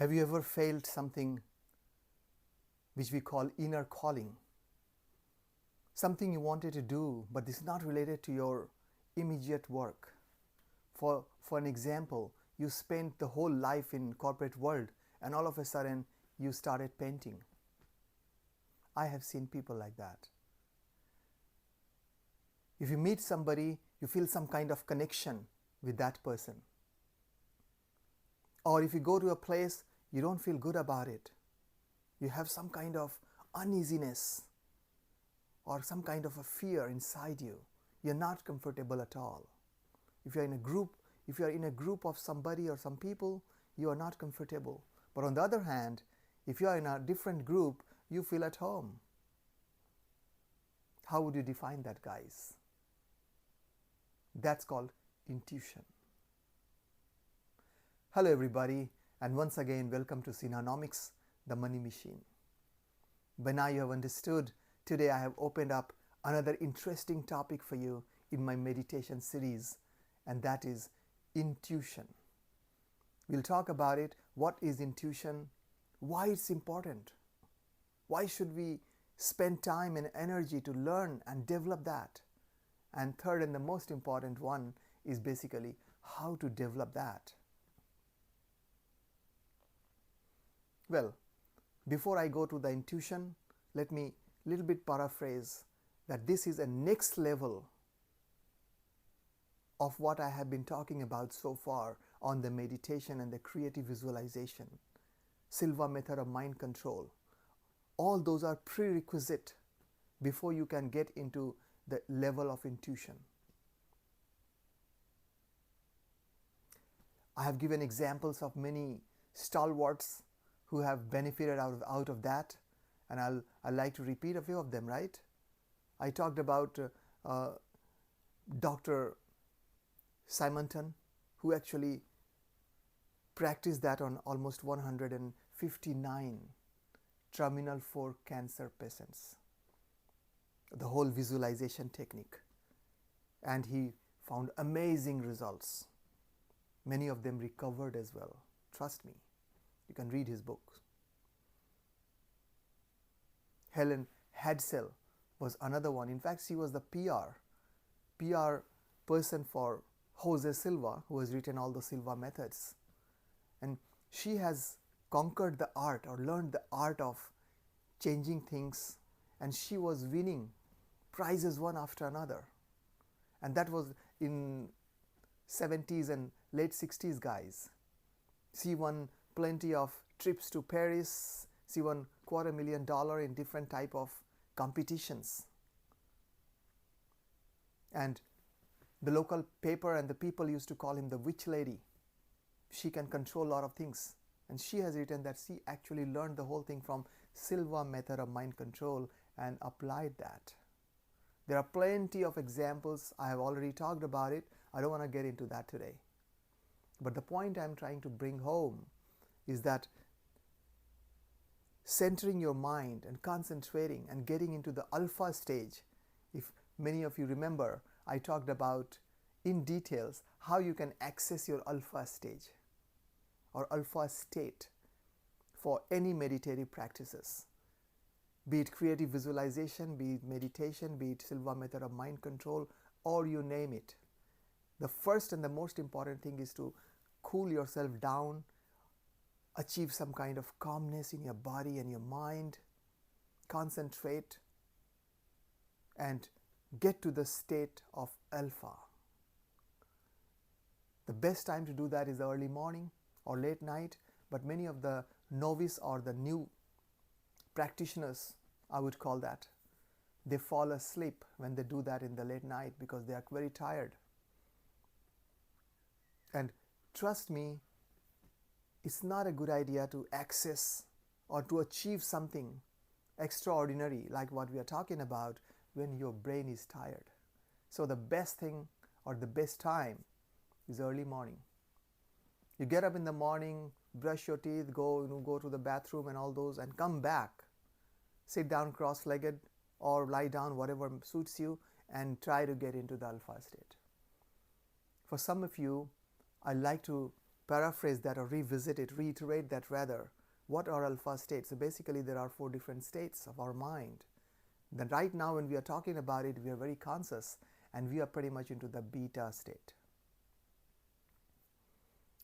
Have you ever felt something which we call inner calling? Something you wanted to do, but it's not related to your immediate work. For an example, you spent the whole life in corporate world and all of a sudden you started painting. I have seen people like that. If you meet somebody, you feel some kind of connection with that person. Or if you go to a place, you don't feel good about it. You have some kind of uneasiness or some kind of a fear inside you. You're not comfortable at all. If you're in a group of somebody or some people, you are not comfortable. But on the other hand, if you are in a different group, you feel at home. How would you define that, guys? That's called intuition. Hello everybody, and once again welcome to Synonomics, the money machine. By now you have understood, today I have opened up another interesting topic for you in my meditation series, and that is intuition. We'll talk about it, what is intuition, why it's important, why should we spend time and energy to learn and develop that, and third and the most important one is basically how to develop that. Well, before I go to the intuition, let me little bit paraphrase that this is a next level of what I have been talking about so far on the meditation and the creative visualization, Silva method of mind control. All those are prerequisite before you can get into the level of intuition. I have given examples of many stalwarts who have benefited out of that, and I'd like to repeat a few of them, right? I talked about Dr. Simonton, who actually practiced that on almost 159 terminal 4 cancer patients, the whole visualization technique, and he found amazing results. Many of them recovered as well. Trust me, you can read his books. Helen Hadsell was another one. In fact, she was the PR person for Jose Silva, who has written all the Silva methods. And she has conquered the art or learned the art of changing things, and she was winning prizes one after another. And that was in 70s and late 60s, guys. She won plenty of trips to Paris. She won $250,000 in different type of competitions. And the local paper and the people used to call him the witch lady. She can control a lot of things. And she has written that she actually learned the whole thing from Silva method of mind control and applied that. There are plenty of examples. I have already talked about it. I don't want to get into that today. But the point I'm trying to bring home is that centering your mind and concentrating and getting into the alpha stage. If many of you remember, I talked about in details how you can access your alpha stage or alpha state for any meditative practices, be it creative visualization, be it meditation, be it Silva method of mind control, or you name it. The first and the most important thing is to cool yourself down, achieve some kind of calmness in your body and your mind, concentrate, and get to the state of alpha. The best time to do that is the early morning or late night, but many of the novice or the new practitioners, I would call that, they fall asleep when they do that in the late night because they are very tired. And trust me, it's not a good idea to access or to achieve something extraordinary like what we are talking about when your brain is tired. So the best thing or the best time is early morning. You get up in the morning, brush your teeth, go to the bathroom and all those, and come back. Sit down cross-legged or lie down, whatever suits you, and try to get into the alpha state. For some of you, I like to paraphrase that or revisit it, reiterate that rather. What are alpha states? So basically there are 4 different states of our mind. Then right now when we are talking about it, we are very conscious and we are pretty much into the beta state.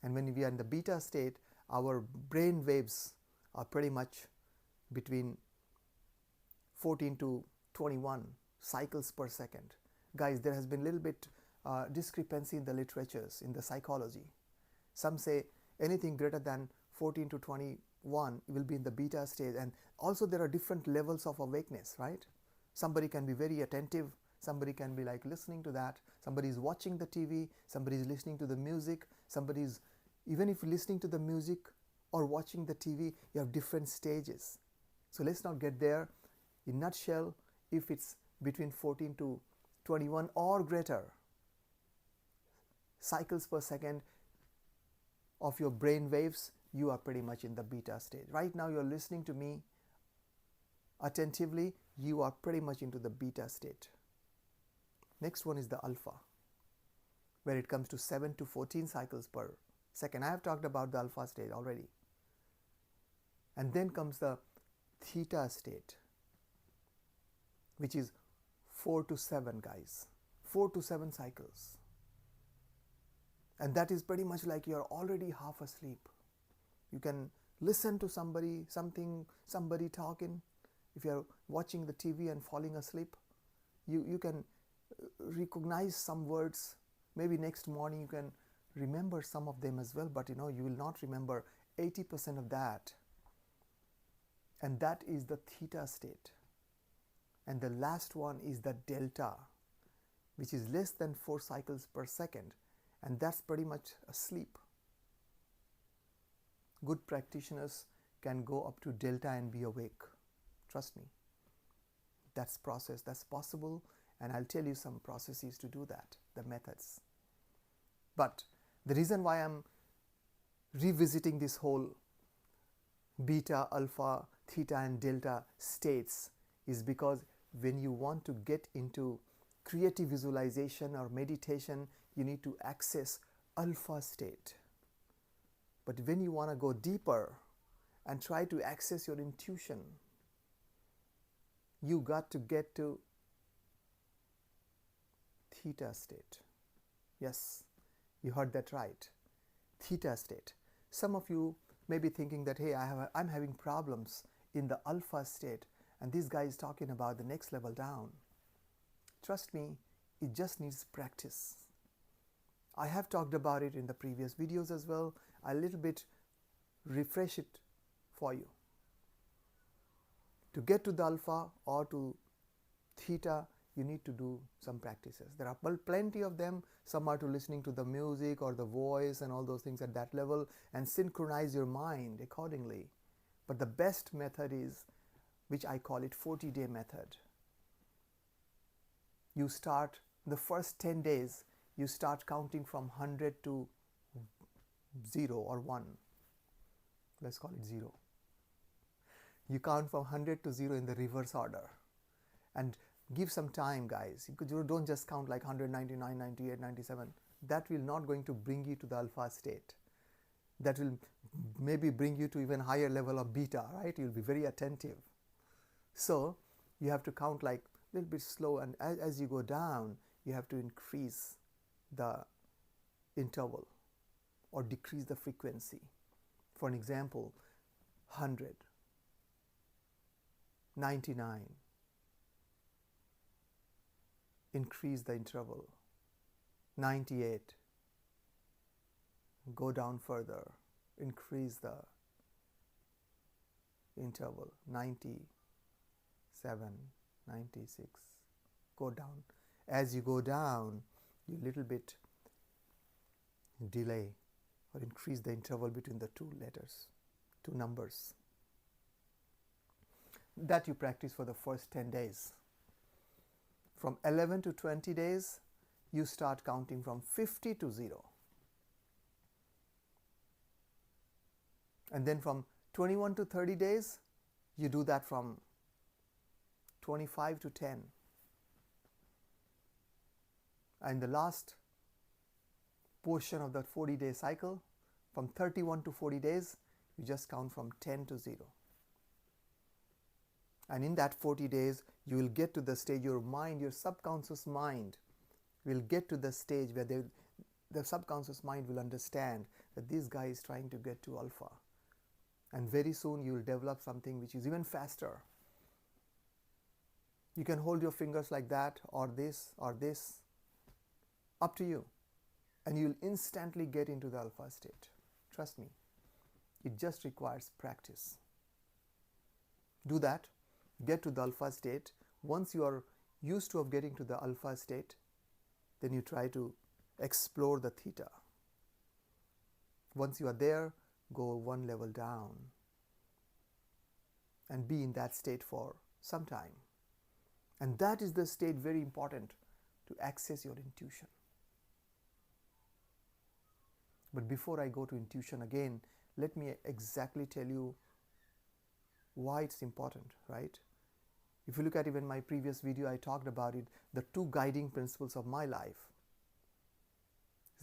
And when we are in the beta state, our brain waves are pretty much between 14 to 21 cycles per second. Guys, there has been a little bit discrepancy in the literatures, in the psychology. Some say anything greater than 14 to 21 will be in the beta stage, and also there are different levels of awakeness, right? Somebody can be very attentive, somebody can be like listening to that, somebody is watching the TV, somebody is listening to the music, somebody is, even if listening to the music or watching the TV, you have different stages. So let's not get there. In a nutshell, if it's between 14 to 21 or greater cycles per second of your brain waves, you are pretty much in the beta stage. Right now you're listening to me attentively, you are pretty much into the beta state. Next one is the alpha, where it comes to 7 to 14 cycles per second. I have talked about the alpha state already. And then comes the theta state, which is 4 to 7, guys. 4 to 7 cycles. And that is pretty much like you're already half asleep. You can listen to somebody talking. If you're watching the TV and falling asleep, you can recognize some words. Maybe next morning you can remember some of them as well, but you will not remember 80% of that. And that is the theta state. And the last one is the delta, which is less than 4 cycles per second, and that's pretty much asleep. Good practitioners can go up to delta and be awake. Trust me. That's possible, and I'll tell you some processes to do that, the methods. But the reason why I'm revisiting this whole beta, alpha, theta and delta states is because when you want to get into creative visualization or meditation, you need to access alpha state. But when you want to go deeper and try to access your intuition, you got to get to theta state. Yes, you heard that right. Theta state. Some of you may be thinking that, hey, I'm having problems in the alpha state, and this guy is talking about the next level down. Trust me, it just needs practice. I have talked about it in the previous videos as well. I'll a little bit refresh it for you. To get to the alpha or to theta, you need to do some practices. There are plenty of them. Some are to listening to the music or the voice and all those things at that level and synchronize your mind accordingly. But the best method is, which I call it 40-day method. You start the first 10 days, you start counting from 100 to 0 or 1. Let's call it 0. You count from 100 to 0 in the reverse order. And give some time, guys. You don't just count like 199, 98, 97. That will not going to bring you to the alpha state. That will maybe bring you to even higher level of beta, right? You'll be very attentive. So you have to count like a little bit slow, and as you go down, you have to increase the interval or decrease the frequency. For an example, 100, 99, increase the interval, 98, go down further, increase the interval, 97, 96, go down. As you go down, you little bit delay or increase the interval between the two numbers. That you practice for the first 10 days. From 11 to 20 days, you start counting from 50 to 0. And then from 21 to 30 days, you do that from 25 to 10. And the last portion of that 40-day cycle, From 31 to 40 days, you just count from 10 to 0. And in that 40 days, you will get to the stage, your mind, your subconscious mind will get to the stage where the subconscious mind will understand that this guy is trying to get to alpha. And very soon you will develop something which is even faster. You can hold your fingers like that, or this, up to you. And you will instantly get into the alpha state. Trust me, it just requires practice. Do that, get to the alpha state. Once you are used to getting to the alpha state, then you try to explore the theta. Once you are there, go one level down and be in that state for some time. And that is the state very important to access your intuition. But before I go to intuition again, let me exactly tell you why it's important, right? If you look at even my previous video, I talked about it, the two guiding principles of my life.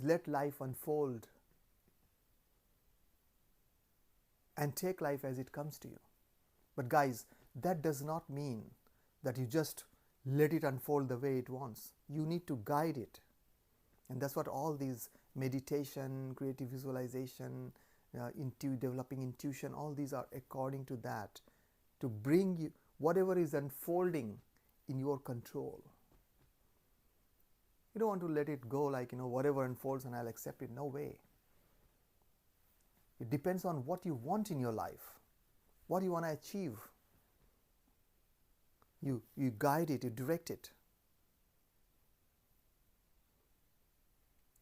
Let life unfold and take life as it comes to you. But guys, that does not mean that you just let it unfold the way it wants. You need to guide it. And that's what all these meditation, creative visualization, developing intuition, all these are according to that, to bring you whatever is unfolding in your control. You don't want to let it go like, whatever unfolds and I'll accept it. No way. It depends on what you want in your life, what you want to achieve. You guide it, you direct it.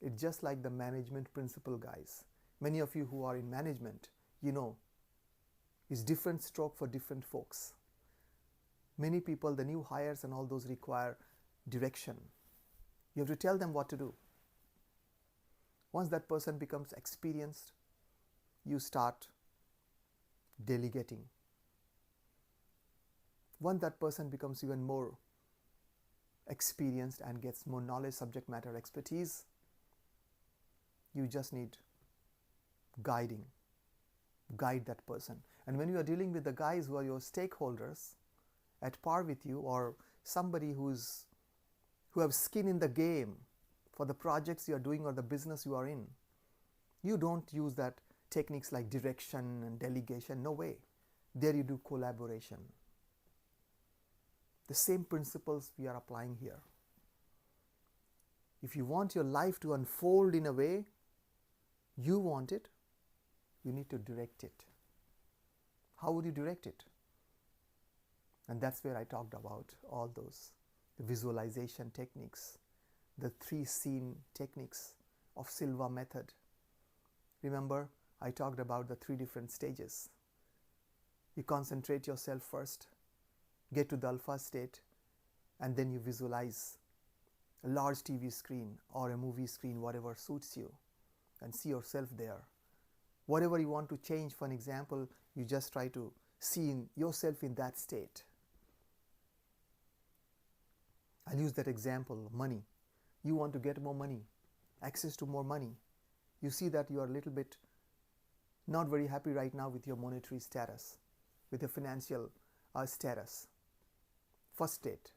It's just like the management principle, guys. Many of you who are in management, it's different stroke for different folks. Many people, the new hires and all those require direction. You have to tell them what to do. Once that person becomes experienced, you start delegating. Once that person becomes even more experienced and gets more knowledge, subject matter expertise, you just need guiding. Guide that person. And when you are dealing with the guys who are your stakeholders at par with you, or somebody who have skin in the game for the projects you are doing or the business you are in, you don't use that techniques like direction and delegation. No way. There you do collaboration. The same principles we are applying here. If you want your life to unfold in a way you want it, you need to direct it. How would you direct it? And that's where I talked about all those, the visualization techniques, the 3 scene techniques of Silva method. Remember, I talked about the 3 different stages. You concentrate yourself first, get to the alpha state, and then you visualize a large TV screen or a movie screen, whatever suits you, and see yourself there. Whatever you want to change, for an example, you just try to see yourself in that state. I'll use that example, money. You want to get more money, access to more money. You see that you are a little bit not very happy right now with your monetary status, with your financial status. First state.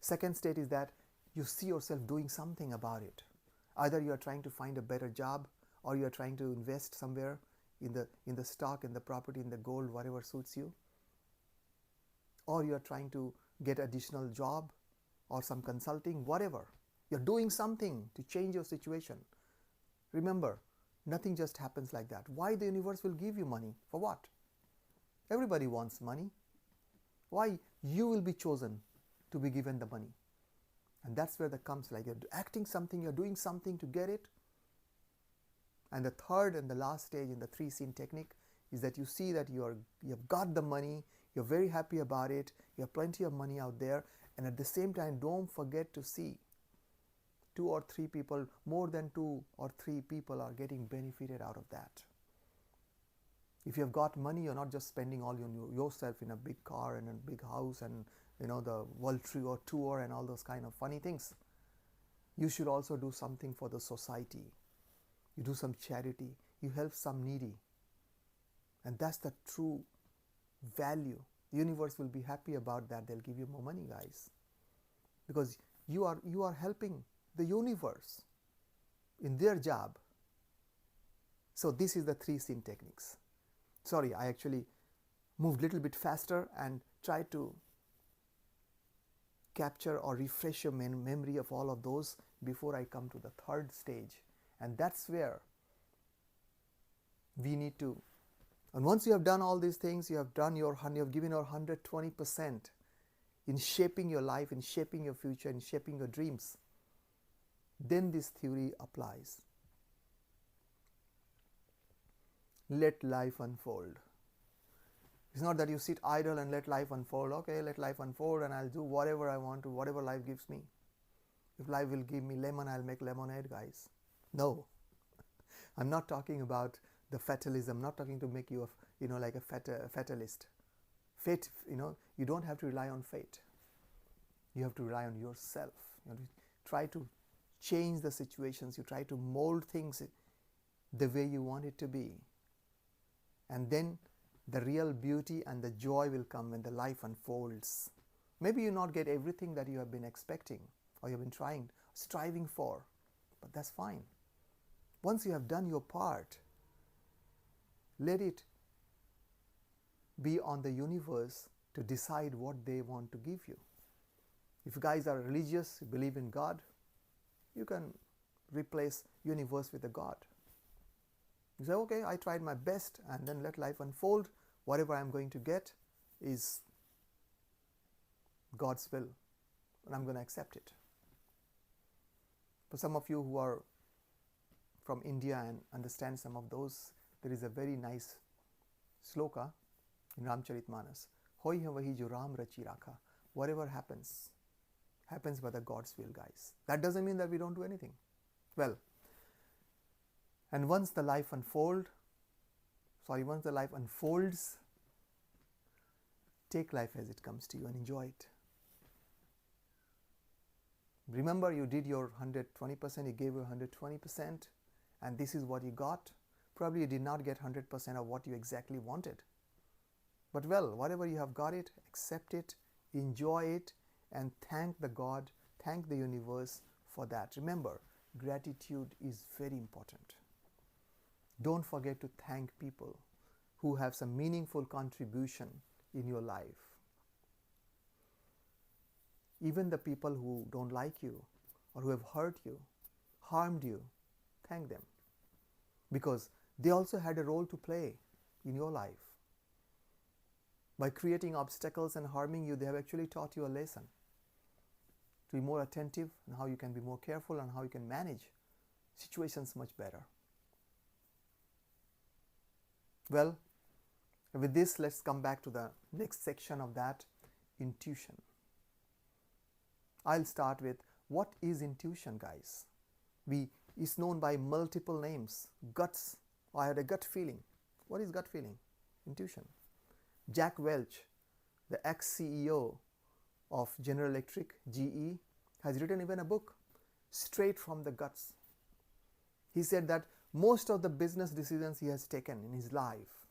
Second state is that you see yourself doing something about it. Either you are trying to find a better job, or you are trying to invest somewhere in the stock, in the property, in the gold, whatever suits you. Or you are trying to get additional job or some consulting, whatever. You're doing something to change your situation. Remember, nothing just happens like that. Why the universe will give you money? For what? Everybody wants money. Why you will be chosen to be given the money? And that's where that comes, like you're acting something, you're doing something to get it. And the third and the last stage in the 3 scene technique is that you see that you have got the money, you're very happy about it, you have plenty of money out there, and at the same time don't forget to see 2 or 3 people, more than 2 or 3 people are getting benefited out of that. If you have got money, you're not just spending all yourself in a big car and a big house and the world tour and all those kind of funny things. You should also do something for the society. You do some charity. you help some needy. And that's the true value. The universe will be happy about that. They'll give you more money, guys. Because you are helping the universe in their job. So this is the 3 scene techniques. Sorry, I actually moved a little bit faster and tried to capture or refresh your memory of all of those before I come to the 3rd stage. And that's where we need to, and once you have done all these things, you have given your 120% in shaping your life, in shaping your future, in shaping your dreams, then this theory applies. Let life unfold. It's not that you sit idle and let life unfold. Okay, let life unfold and I'll do whatever I want to, whatever life gives me. If life will give me lemon, I'll make lemonade, guys. No. I'm not talking about the fatalism. I'm not talking to make you like a fatalist. Fate, you don't have to rely on fate. You have to rely on yourself. You have to try to change the situations. You try to mold things the way you want it to be. And then the real beauty and the joy will come when the life unfolds. Maybe you not get everything that you have been expecting or you have been striving for, but that's fine. Once you have done your part, let it be on the universe to decide what they want to give you. If you guys are religious, you believe in God, you can replace universe with a God. You say, okay, I tried my best, and then let life unfold. Whatever I'm going to get is God's will, and I'm going to accept it. For some of you who are from India and understand some of those, there is a very nice sloka in Ramcharitmanas. Hoi hai wahi jo Ram rachi rakha. Whatever happens by the God's will, guys. That doesn't mean that we don't do anything. Well, and once the life unfolds, take life as it comes to you and enjoy it. Remember, you did your 120%, you gave your 120%, and this is what you got. Probably you did not get 100% of what you exactly wanted. But well, whatever you have got it, accept it, enjoy it, and thank the God, thank the universe for that. Remember, gratitude is very important. Don't forget to thank people who have some meaningful contribution in your life. Even the people who don't like you or who have hurt you, harmed you, thank them. Because they also had a role to play in your life. By creating obstacles and harming you, they have actually taught you a lesson to be more attentive and how you can be more careful and how you can manage situations much better. Well, with this, let's come back to the next section of that, intuition. I'll start with what is intuition, guys. It's known by multiple names. Guts. I had a gut feeling. What is gut feeling? Intuition. Jack Welch, the ex-CEO of General Electric, GE, has written even a book, Straight from the Guts. He said that most of the business decisions he has taken in his life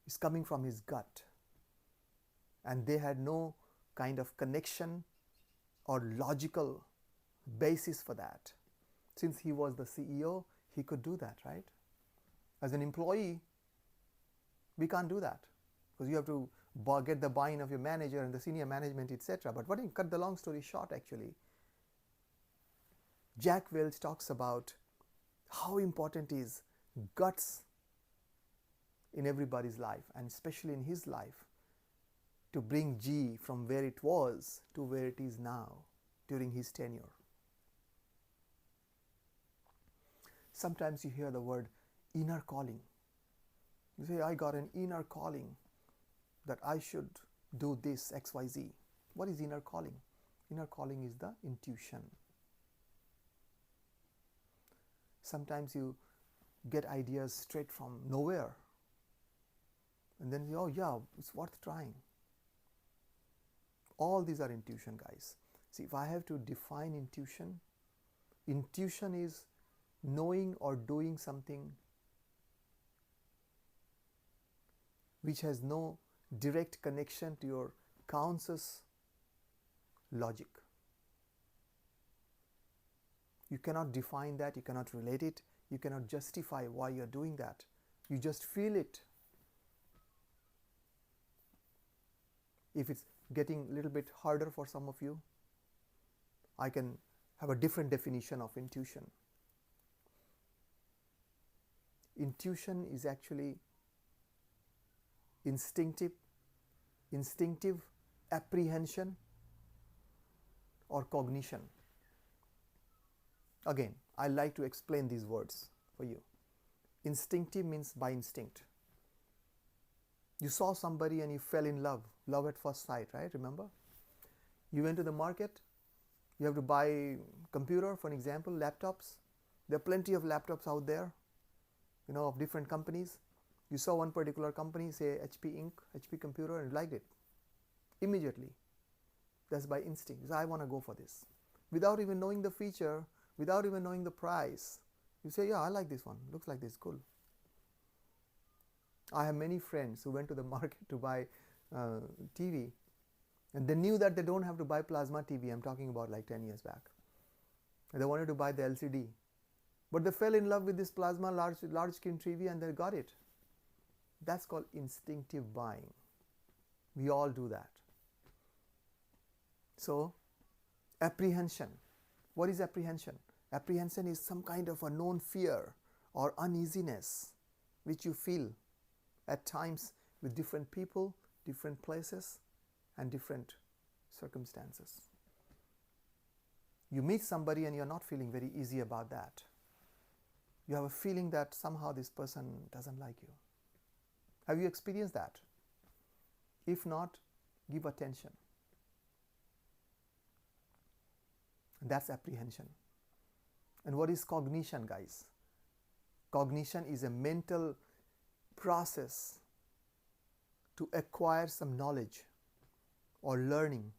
is coming from his gut. And they had no kind of connection or logical basis for that. Since he was the CEO, he could do that, right? As an employee, we can't do that because you have to get the buy-in of your manager and the senior management, etc. But what, cut the long story short, actually, Jack Welch talks about how important is guts in everybody's life, and especially in his life, to bring GE from where it was to where it is now during his tenure. Sometimes you hear the word inner calling. You say, I got an inner calling that I should do this, XYZ. What is inner calling? Inner calling is the intuition. Sometimes you get ideas straight from nowhere. And then you oh yeah, it's worth trying. All these are intuition, guys. See, if I have to define intuition, intuition is knowing or doing something which has no direct connection to your conscious logic. You cannot define that, you cannot relate it, you cannot justify why you're doing that. You just feel it. If it's getting a little bit harder for some of you, I can have a different definition of intuition. Intuition is actually instinctive apprehension or cognition. Again, I like to explain these words for you. Instinctive means by instinct. You saw somebody and you fell in love, love at first sight, right? Remember? You went to the market, you have to buy computer, for an example, laptops. There are plenty of laptops out there, of different companies. You saw one particular company, say HP Inc., HP Computer, and you liked it immediately. That's by instinct. So I want to go for this. Without even knowing the feature, without even knowing the price, you say, yeah, I like this one. Looks like this, cool. I have many friends who went to the market to buy TV, and they knew that they don't have to buy plasma TV. I'm talking about like 10 years back. And they wanted to buy the LCD. But they fell in love with this plasma large screen TV and they got it. That's called instinctive buying. We all do that. So, apprehension. What is apprehension? Apprehension is some kind of a known fear or uneasiness which you feel at times with different people, different places, and different circumstances. You meet somebody and you're not feeling very easy about that. You have a feeling that somehow this person doesn't like you. Have you experienced that? If not, give attention. That's apprehension. And what is cognition, guys? Cognition is a mental process to acquire some knowledge or learning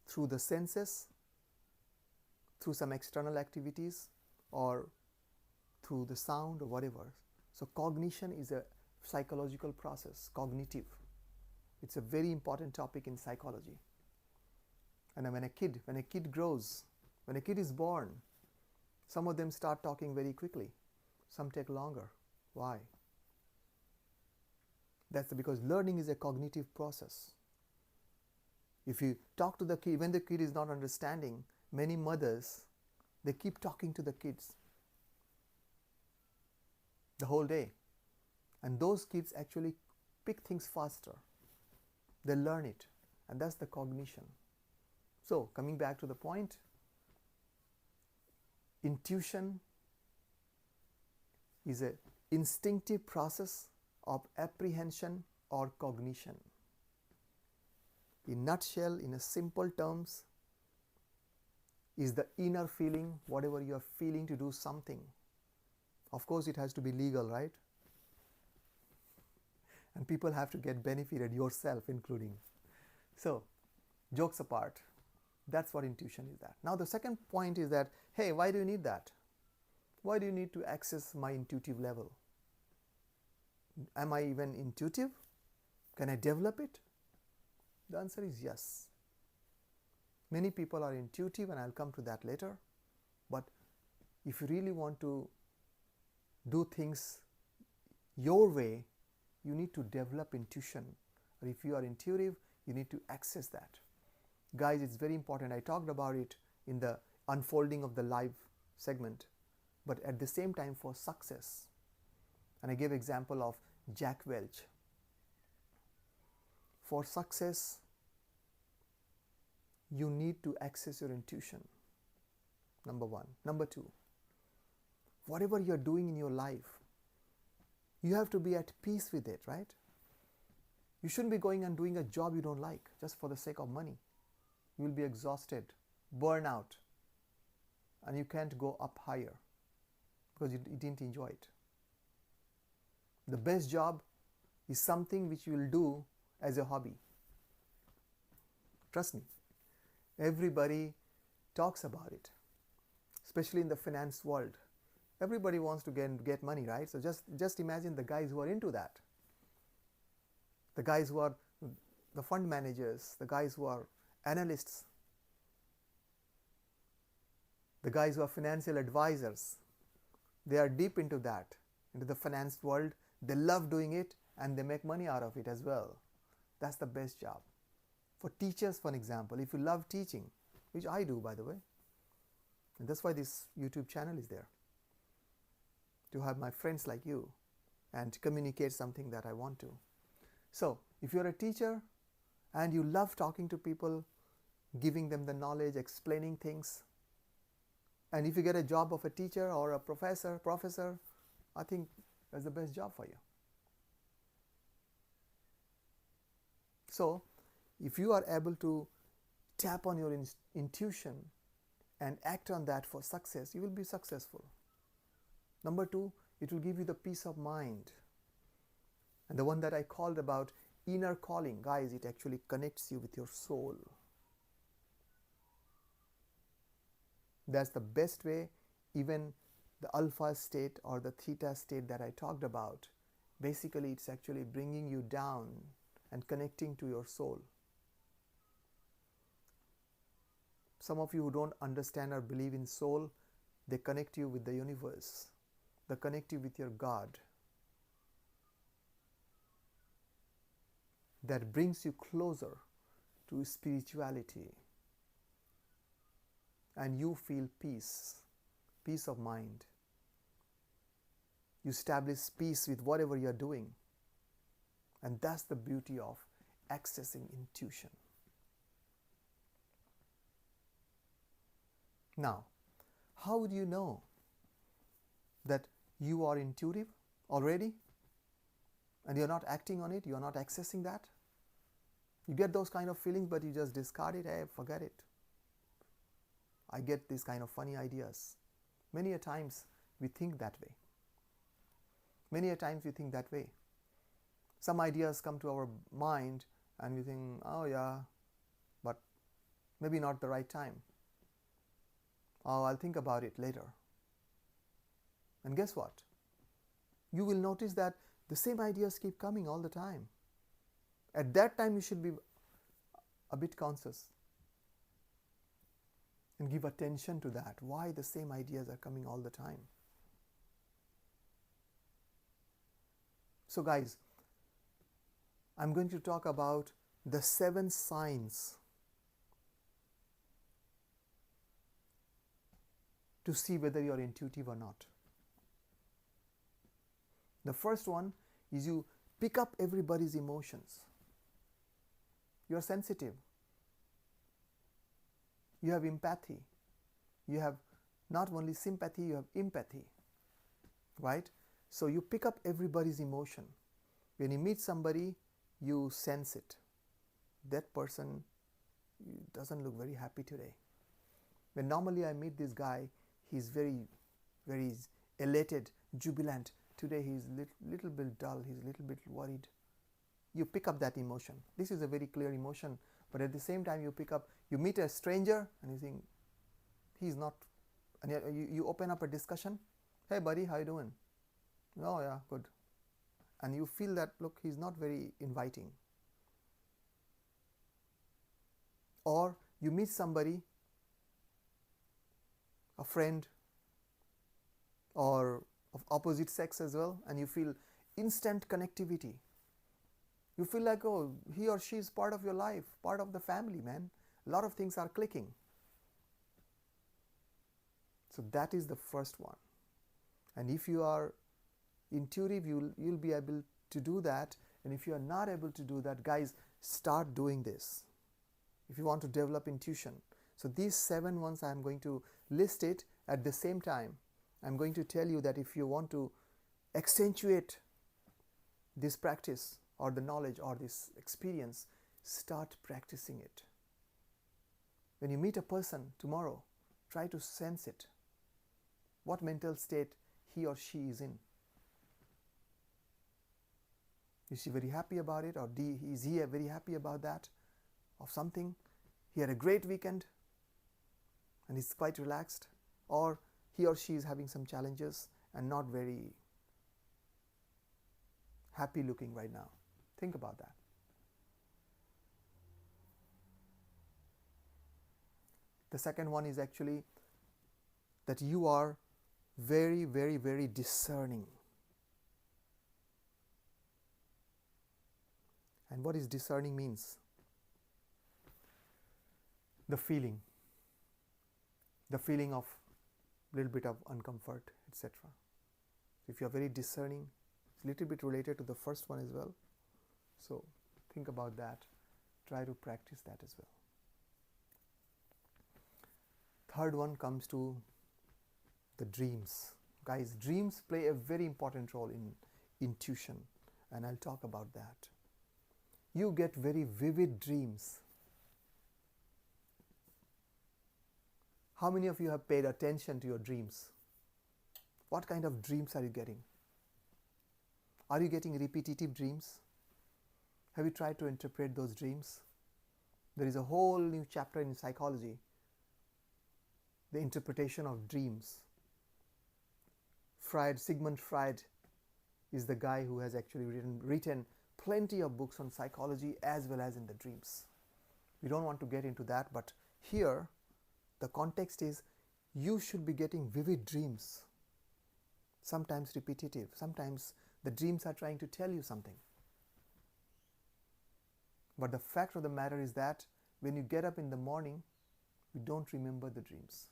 through the senses, through some external activities, or through the sound or whatever. So cognition is a psychological process, cognitive. It's a very important topic in psychology. And when a kid grows, when a kid is born, some of them start talking very quickly. Some take longer. Why? That's because learning is a cognitive process. If you talk to the kid, when the kid is not understanding, many mothers, they keep talking to the kids the whole day. And those kids actually pick things faster. They learn it. And that's the cognition. So, coming back to the point, intuition is an instinctive process of apprehension or cognition. In nutshell, in a simple terms, is the inner feeling, whatever you are feeling to do something. Of course, it has to be legal, right? And people have to get benefited, yourself including. So, jokes apart, that's what intuition is that. Now the second point is that, hey, why do you need that? Why do you need to access my intuitive level? Am I even intuitive? Can I develop it? The answer is yes. Many people are intuitive, and I'll come to that later. But if you really want to do things your way, you need to develop intuition. Or if you are intuitive, you need to access that. Guys, it's very important. I talked about it in the unfolding of the live segment. But at the same time, for success, and I gave example of Jack Welch. For success, you need to access your intuition. Number one. Number two, whatever you're doing in your life, you have to be at peace with it, right? You shouldn't be going and doing a job you don't like just for the sake of money. You will be exhausted, burn out, and you can't go up higher because you didn't enjoy it. The best job is something which you will do as a hobby. Trust me, everybody talks about it, especially in the finance world. Everybody wants to get money, right? So just imagine the guys who are into that. The guys who are the fund managers, the guys who are analysts, the guys who are financial advisors. They are deep into that, into the finance world. They love doing it and they make money out of it as well. That's the best job. For teachers, for example, if you love teaching, which I do, by the way, and that's why this YouTube channel is there, to have my friends like you and communicate something that I want to. So if you're a teacher and you love talking to people, giving them the knowledge, explaining things, and if you get a job of a teacher or a professor, I think that's the best job for you. So if you are able to tap on your intuition and act on that for success, you will be successful. Number two, it will give you the peace of mind. And the one that I called about inner calling, guys, it actually connects you with your soul. That's the best way. Even the alpha state or the theta state that I talked about, basically it's actually bringing you down and connecting to your soul. Some of you who don't understand or believe in soul, they connect you with the universe. They connect you with your God. That brings you closer to spirituality. And you feel peace of mind. You establish peace with whatever you are doing. And that's the beauty of accessing intuition. Now, how would you know that you are intuitive already and you're not acting on it, you're not accessing that? You get those kind of feelings but you just discard it, hey, forget it. I get these kind of funny ideas. Many a times we think that way. Many a times we think that way. Some ideas come to our mind and we think, oh yeah, but maybe not the right time. Oh, I'll think about it later. And guess what? You will notice that the same ideas keep coming all the time. At that time you should be a bit conscious and give attention to that. Why the same ideas are coming all the time? So guys, I'm going to talk about the 7 signs to see whether you are intuitive or not. The first one is you pick up everybody's emotions. You are sensitive. You have empathy. You have not only sympathy, you have empathy. Right? So you pick up everybody's emotion. When you meet somebody, you sense it. That person doesn't look very happy today. When normally I meet this guy, he's very, very elated, jubilant. Today he's little bit dull, he's a little bit worried. You pick up that emotion. This is a very clear emotion, but at the same time you meet a stranger and you think, he's not, and you open up a discussion. Hey buddy, how you doing? Oh yeah, good. And you feel that, look, he's not very inviting. Or you meet somebody, a friend, or of opposite sex as well, and you feel instant connectivity. You feel like, oh, he or she is part of your life, part of the family, man. A lot of things are clicking. So that is the first one. And if you are intuitive, you'll be able to do that. And if you are not able to do that, guys, start doing this if you want to develop intuition. So these 7 ones, I'm going to list it at the same time. I'm going to tell you that if you want to accentuate this practice or the knowledge or this experience, start practicing it. When you meet a person tomorrow, try to sense it. What mental state he or she is in. Is she very happy about it, or is he very happy about that, of something? He had a great weekend and he's quite relaxed, or he or she is having some challenges and not very happy looking right now. Think about that. The second one is actually that you are very, very, very discerning. And what is discerning means? The feeling of little bit of uncomfort, etc. If you are very discerning, it's a little bit related to the first one as well. So think about that. Try to practice that as well. Third one comes to the dreams. Guys, dreams play a very important role in intuition, and I'll talk about that. You get very vivid dreams. How many of you have paid attention to your dreams? What kind of dreams are you getting? Are you getting repetitive dreams? Have you tried to interpret those dreams? There is a whole new chapter in psychology, the interpretation of dreams. Sigmund Freud is the guy who has actually written plenty of books on psychology as well as in the dreams. We don't want to get into that, but here the context is you should be getting vivid dreams, sometimes repetitive, sometimes the dreams are trying to tell you something. But the fact of the matter is that when you get up in the morning, you don't remember the dreams.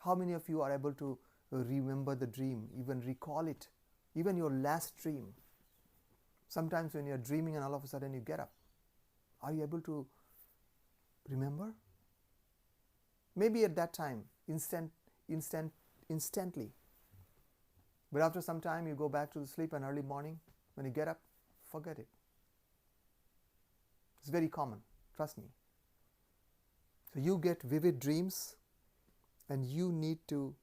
How many of you are able to remember the dream, even recall it, even your last dream? Sometimes when you're dreaming and all of a sudden you get up, are you able to remember? Maybe at that time, instantly. But after some time you go back to the sleep and early morning, when you get up, forget it. It's very common, trust me. So you get vivid dreams and you need to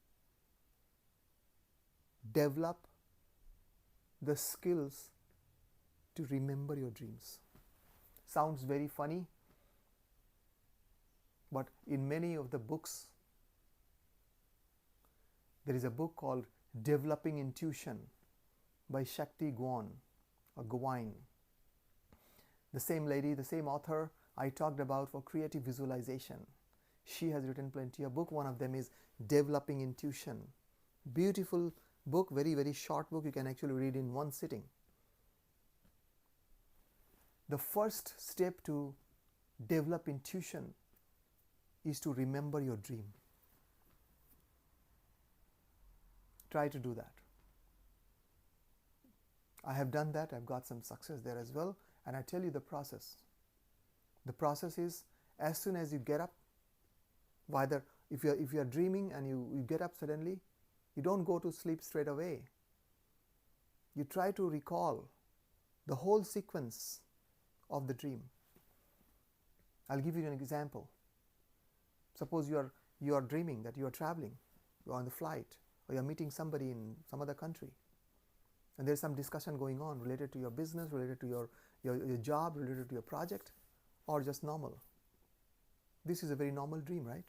develop the skills to remember your dreams. Sounds very funny, but in many of the books, there is a book called Developing Intuition by Shakti Gawain. The same lady, the same author I talked about for creative visualization. She has written plenty of books. One of them is Developing Intuition. Beautiful book, very, very short book. You can actually read in one sitting. The first step to develop intuition is to remember your dream. Try to do that. I have done that. I've got some success there as well. And I tell you the process. The process is, as soon as you get up, whether if you are dreaming and you get up suddenly, you don't go to sleep straight away. You try to recall the whole sequence of the dream. I'll give you an example. Suppose you are dreaming that you are traveling, you are on the flight, or you are meeting somebody in some other country, and there's some discussion going on related to your business, related to your job, related to your project, or just normal. This is a very normal dream, right?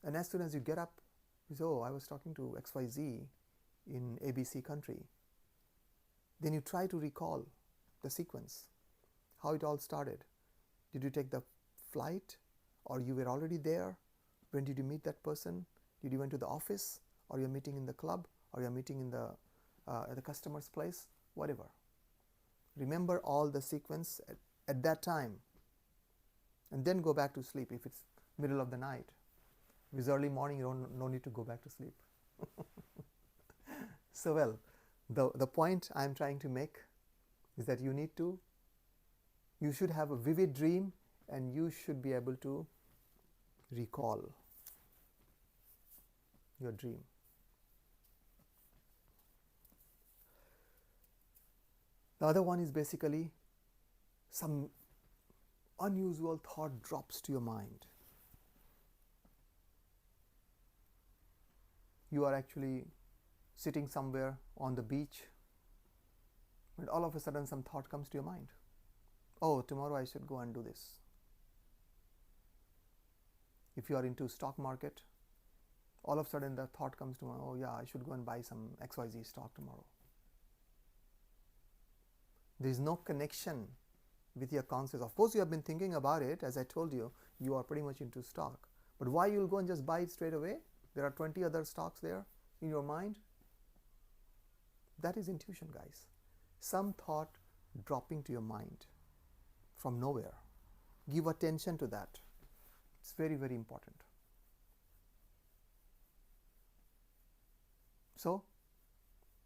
And as soon as you get up, you say, oh, I was talking to XYZ in ABC country. Then you try to recall the sequence, how it all started. Did you take the flight, or you were already there? When did you meet that person? Did you went to the office, or you're meeting in the club, or you're meeting in at the customer's place? Whatever. Remember all the sequence at that time, and then go back to sleep if it's middle of the night. If it's early morning, you no need to go back to sleep. So well, the point I'm trying to make is that you should have a vivid dream, and you should be able to recall your dream. The other one is basically some unusual thought drops to your mind. You are actually sitting somewhere on the beach, and all of a sudden some thought comes to your mind. Oh, tomorrow I should go and do this. If you are into stock market, all of a sudden the thought comes to mind, oh yeah, I should go and buy some XYZ stock tomorrow. There is no connection with your conscious. Of course, you have been thinking about it. As I told you, you are pretty much into stock. But why you'll go and just buy it straight away? There are 20 other stocks there in your mind. That is intuition, guys. Some thought dropping to your mind from nowhere. Give attention to that. It's very, very important. So,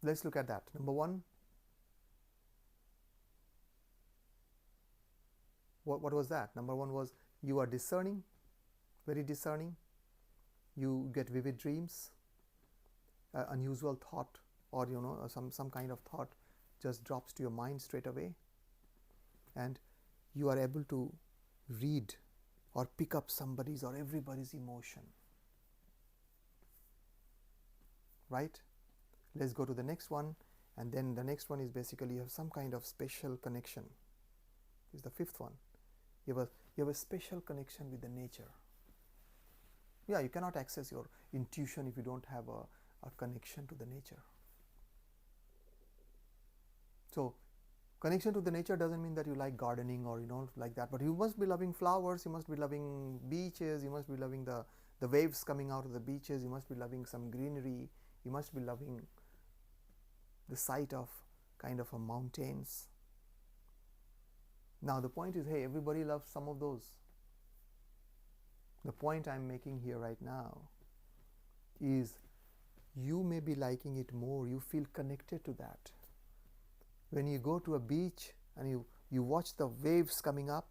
let's look at that. Number one, what was that? Number one was you are discerning, very discerning. You get vivid dreams, unusual thought, or some kind of thought just drops to your mind straight away, and you are able to read or pick up somebody's or everybody's emotion. Right? Let's go to the next one, and then the next one is basically you have some kind of special connection. This is the fifth one. You have a special connection with the nature. Yeah, you cannot access your intuition if you don't have a connection to the nature. So, connection to the nature doesn't mean that you like gardening or like that, but you must be loving flowers, you must be loving beaches, you must be loving the waves coming out of the beaches, you must be loving some greenery, you must be loving the sight of kind of a mountains. Now the point is, hey, everybody loves some of those. The point I'm making here right now is you may be liking it more, you feel connected to that. When you go to a beach and you watch the waves coming up,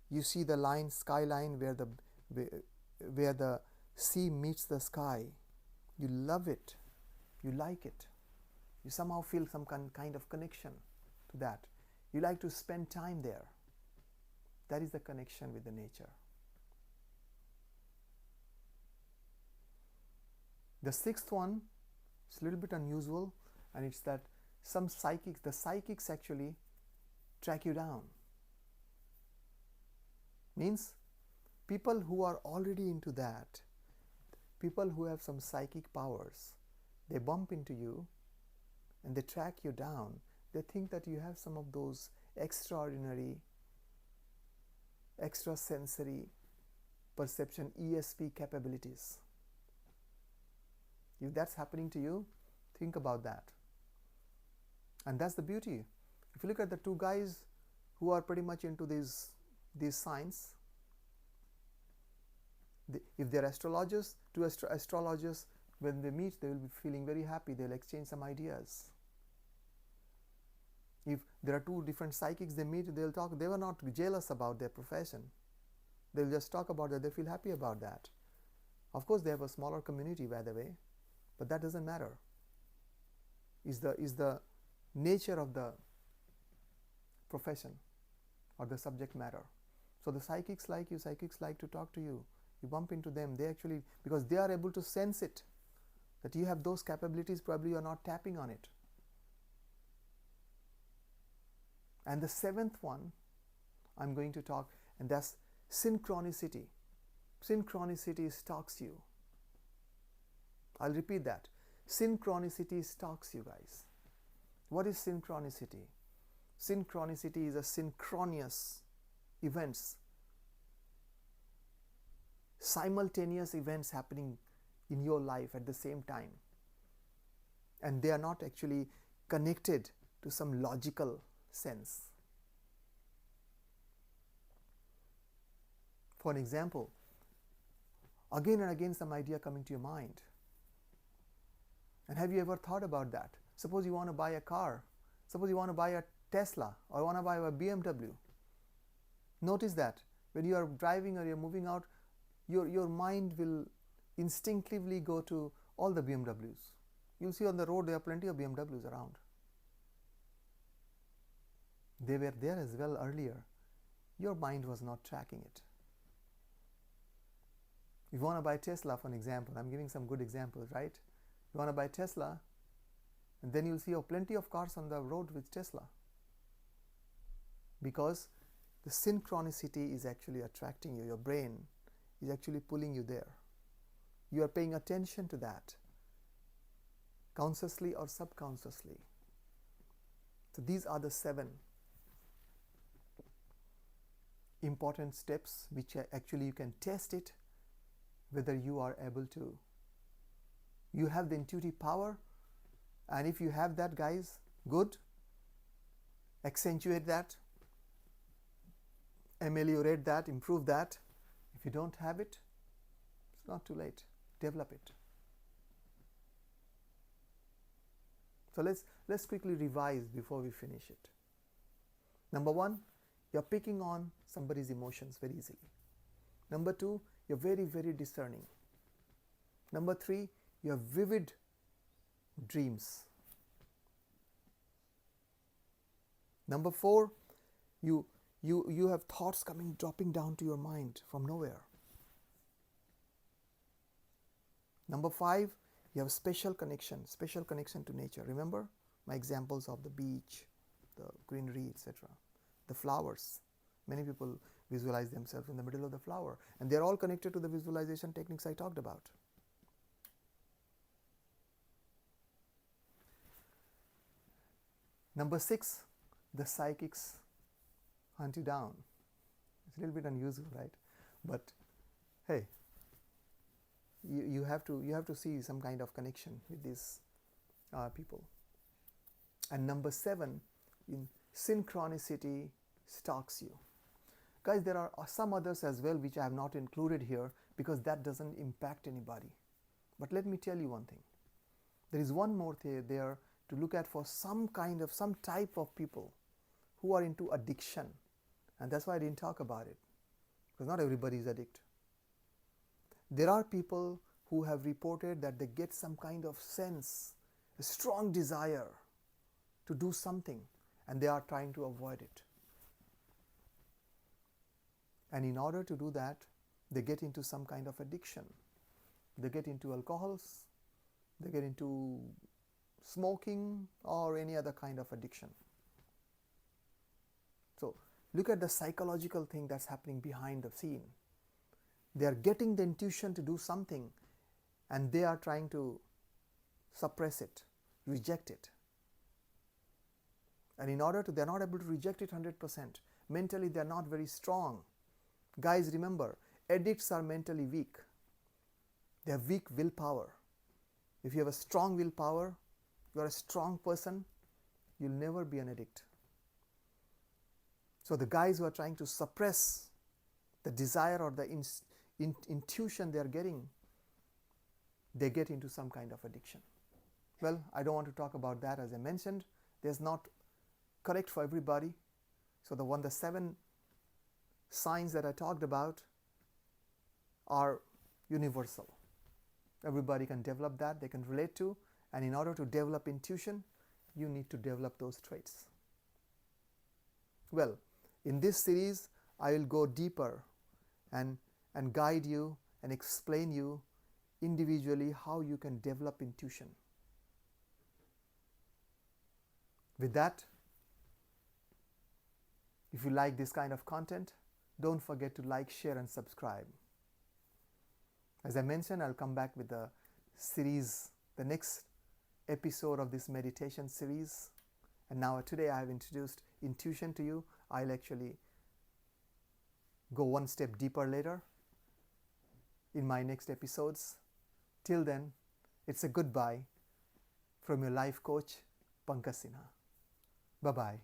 you see the skyline where the sea meets the sky. You love it, you like it, you somehow feel some kind of connection to that. You like to spend time there. That is the connection with the nature. The sixth one is a little bit unusual, and it's that the psychics actually track you down. Means people who are already into that, people who have some psychic powers, they bump into you and they track you down. They think that you have some of those extraordinary, extrasensory perception, ESP capabilities. If that's happening to you, think about that. And that's the beauty. If you look at the two guys who are pretty much into these science, if they're astrologers, two astrologers, when they meet, they will be feeling very happy. They'll exchange some ideas. If there are two different psychics, they meet, they'll talk. They were not jealous about their profession. They'll just talk about that. They feel happy about that. Of course, they have a smaller community, by the way, but that doesn't matter. Is the nature of the profession or the subject matter. So the psychics like you, psychics like to talk to you. You bump into them, they actually, because they are able to sense it, that you have those capabilities, probably you are not tapping on it. And the seventh one I'm going to talk, and that's synchronicity. Synchronicity stalks you. I'll repeat that. Synchronicity stalks you, guys. What is synchronicity? Synchronicity is a synchronous events, simultaneous events happening in your life at the same time, and they are not actually connected to some logical sense. For an example, again and again some idea coming to your mind. And have you ever thought about that? Suppose you want to buy a car. Suppose you want to buy a Tesla or want to buy a BMW. Notice that when you are driving or you're moving out, your mind will instinctively go to all the BMWs. You'll see on the road there are plenty of BMWs around. They were there as well earlier. Your mind was not tracking it. If you want to buy Tesla, for an example, I'm giving some good examples, right? You want to buy Tesla, and then you'll see plenty of cars on the road with Tesla. Because the synchronicity is actually attracting you. Your brain is actually pulling you there. You are paying attention to that, consciously or subconsciously. So these are the 7 important steps which actually you can test it whether you are able to. You have the intuitive power, and if you have that, guys, good. Accentuate that, ameliorate that, improve that. If you don't have it, it's not too late. Develop it. So let's quickly revise before we finish it. Number 1, you're picking on somebody's emotions very easily. Number 2, you're very, very discerning. Number 3, you have vivid dreams. Number 4, you have thoughts dropping down to your mind from nowhere. Number 5, you have special connection to nature. Remember my examples of the beach, the greenery, etc. The flowers. Many people visualize themselves in the middle of the flower, and they're all connected to the visualization techniques I talked about. Number 6, the psychics hunt you down. It's a little bit unusual, right? But hey, you have to see some kind of connection with these people. And number 7, in synchronicity stalks you. Guys, there are some others as well which I have not included here because that doesn't impact anybody. But let me tell you one thing. There is one more thing there to look at for some type of people who are into addiction. And that's why I didn't talk about it, because not everybody is addicted. There are people who have reported that they get some kind of sense, a strong desire to do something, and they are trying to avoid it. And in order to do that, they get into some kind of addiction. They get into alcohols, they get into smoking, or any other kind of addiction. So look at the psychological thing that's happening behind the scene. They are getting the intuition to do something, and they are trying to suppress it, reject it. And in order to, they're not able to reject it 100%. Mentally, they're not very strong. Guys, remember, addicts are mentally weak. They have weak willpower. If you have a strong willpower, you are a strong person, you'll never be an addict. So the guys who are trying to suppress the desire or the intuition they are getting, they get into some kind of addiction. Well, I don't want to talk about that. As I mentioned, there's not correct for everybody. So the 7 signs that I talked about are universal. Everybody can develop that, they can relate to, and in order to develop intuition, you need to develop those traits. Well, in this series, I will go deeper and guide you and explain you individually how you can develop intuition. With that, if you like this kind of content, don't forget to like, share, and subscribe. As I mentioned, I'll come back with the series, the next episode of this meditation series. And now today I have introduced intuition to you. I'll actually go one step deeper later in my next episodes. Till then, it's a goodbye from your life coach, Pankaj Sinha. Bye-bye.